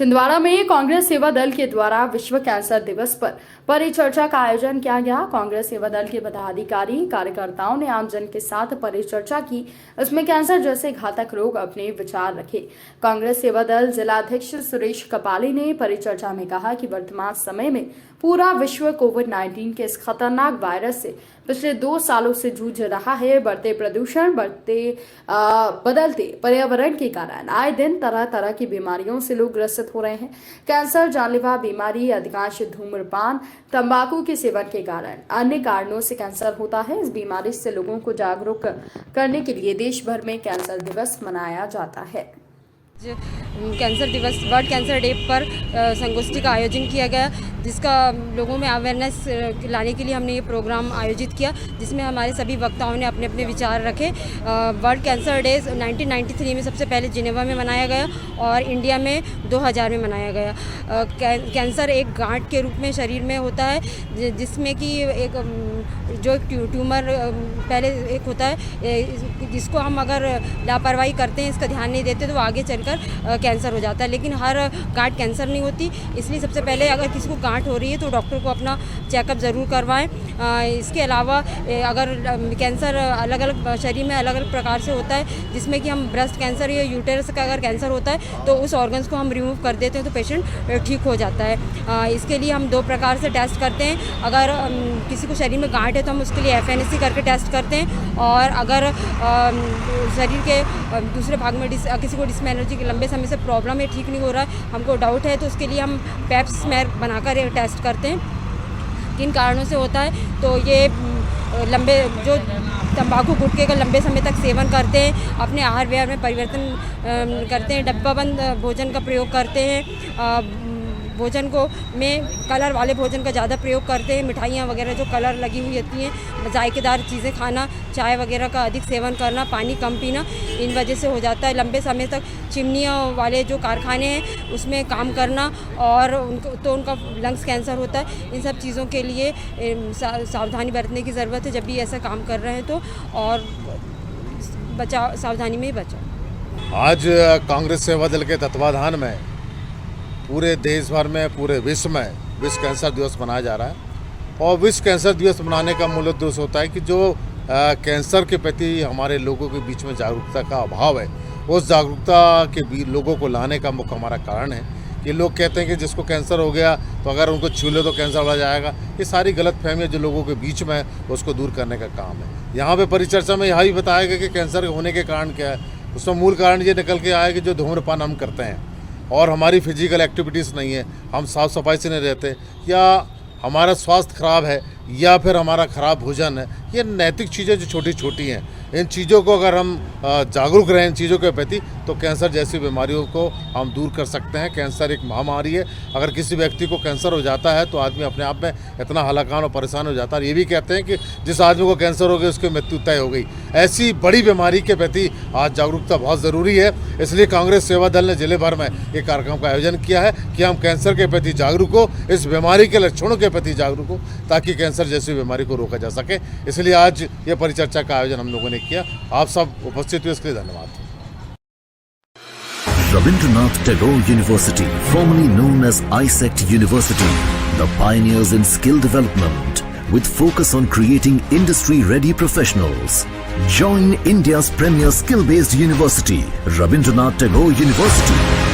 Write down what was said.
छिंदवाड़ा में कांग्रेस सेवा दल के द्वारा विश्व कैंसर दिवस पर परिचर्चा का आयोजन किया गया। कांग्रेस सेवा दल के पदाधिकारी कार्यकर्ताओं ने आमजन के साथ परिचर्चा की। इसमें कैंसर जैसे घातक रोग अपने विचार रखे। कांग्रेस सेवा दल जिलाध्यक्ष सुरेश कपाली ने परिचर्चा में कहा कि वर्तमान समय में पूरा विश्व कोविड-19 के इस खतरनाक वायरस से पिछले 2 सालों से जूझ रहा है। बढ़ते प्रदूषण, बदलते पर्यावरण के कारण आए दिन तरह तरह की बीमारियों से लोग ग्रसित हो रहे हैं। कैंसर जानलेवा बीमारी अधिकांश धूम्रपान, तंबाकू के सेवन के कारण, अन्य कारणों से कैंसर होता है। इस बीमारी से लोगों को जागरूक करने के लिए देश भर में कैंसर दिवस मनाया जाता है। कैंसर दिवस, वर्ल्ड कैंसर डे पर संगोष्ठी का आयोजन किया गया, जिसका लोगों में अवेयरनेस लाने के लिए हमने ये प्रोग्राम आयोजित किया, जिसमें हमारे सभी वक्ताओं ने अपने अपने विचार रखे। वर्ल्ड कैंसर डे 1993 में सबसे पहले जिनेवा में मनाया गया और इंडिया में 2000 में मनाया गया। कैंसर एक गांठ के रूप में शरीर में होता है, जिसमें कि एक जो ट्यूमर पहले एक होता है, जिसको हम अगर लापरवाही करते हैं, इसका ध्यान नहीं देते, तो आगे चलकर कैंसर हो जाता है। लेकिन हर गांठ कैंसर नहीं होती, इसलिए सबसे पहले अगर किसी को गांठ हो रही है तो डॉक्टर को अपना चेकअप ज़रूर करवाएं। इसके अलावा अगर कैंसर अलग अलग शरीर में अलग अलग प्रकार से होता है, जिसमें कि हम ब्रेस्ट कैंसर या यूटेरस का अगर कैंसर होता है तो उस ऑर्गन्स को हम रिमूव कर देते हैं तो पेशेंट ठीक हो जाता है। इसके लिए हम 2 प्रकार से टेस्ट करते हैं। अगर किसी को शरीर में गांठ है तो हम उसके लिए FNAC करके टेस्ट करते हैं, और अगर शरीर के दूसरे भाग में किसी को डिस्मेनर्जी के लंबे समय से प्रॉब्लम है, ठीक नहीं हो रहा है, हमको डाउट है, तो उसके लिए हम पेप स्मेयर बनाकर एक टेस्ट करते हैं। किन कारणों से होता है, तो ये लंबे जो तंबाकू गुटखे का लंबे समय तक सेवन करते हैं, अपने आहार विहार में परिवर्तन करते हैं, डब्बाबंद भोजन का प्रयोग करते हैं, भोजन को में कलर वाले भोजन का ज़्यादा प्रयोग करते हैं, मिठाइयाँ वगैरह जो कलर लगी हुई होती हैं, जायकेदार चीज़ें खाना, चाय वगैरह का अधिक सेवन करना, पानी कम पीना, इन वजह से हो जाता है। लंबे समय तक चिमनियों वाले जो कारखाने हैं उसमें काम करना, और उनका लंग्स कैंसर होता है। इन सब चीज़ों के लिए सावधानी बरतने की ज़रूरत है जब भी ऐसा काम कर रहे हैं तो, और सावधानी में ही बचाओ। आज कांग्रेस सेवा दल के तत्वाधान में पूरे देश भर में, पूरे विश्व में विश्व कैंसर दिवस मनाया जा रहा है। और विश्व कैंसर दिवस मनाने का मूल उद्देश्य होता है कि जो कैंसर के प्रति हमारे लोगों के बीच में जागरूकता का अभाव है, उस जागरूकता के लोगों को लाने का मुख्य हमारा कारण है कि लोग कहते हैं कि जिसको कैंसर हो गया तो अगर उनको छू ले तो कैंसर हो जाएगा। ये सारी गलतफहमियां जो लोगों के बीच में है, उसको दूर करने का काम है। यहाँ पे परिचर्चा में यह भी बताया गया कि कैंसर होने के कारण क्या है। उसमें मूल कारण ये निकल के आया कि जो धूम्रपान हम करते हैं और हमारी फिजिकल एक्टिविटीज़ नहीं है, हम साफ़ सफाई से नहीं रहते, या हमारा स्वास्थ्य खराब है, या फिर हमारा खराब भोजन है, ये नैतिक चीज़ें जो छोटी छोटी हैं, इन चीज़ों को अगर हम जागरूक रहें इन चीज़ों के प्रति, तो कैंसर जैसी बीमारियों को हम दूर कर सकते हैं। कैंसर एक महामारी है। अगर किसी व्यक्ति को कैंसर हो जाता है तो आदमी अपने आप में इतना हलाकान और परेशान हो जाता है। ये भी कहते हैं कि जिस आदमी को कैंसर हो गया उसकी मृत्यु तय हो गई। ऐसी बड़ी बीमारी के प्रति आज जागरूकता बहुत ज़रूरी है। इसलिए कांग्रेस सेवा दल ने जिले भर में एक कार्यक्रम का आयोजन किया है कि हम कैंसर के प्रति जागरूक हो, इस बीमारी के लक्षणों के प्रति जागरूक हो, ताकि कैंसर जैसी बीमारी को रोका जा सके। इसलिए आज ये परिचर्चा का आयोजन हम लोगों ने किया। आप सब उपस्थित हुए इसके लिए धन्यवाद। Rabindranath Tagore University, formerly known as ISECT University, the pioneers in skill development with focus on creating industry-ready professionals. Join India's premier skill-based university, Rabindranath Tagore University.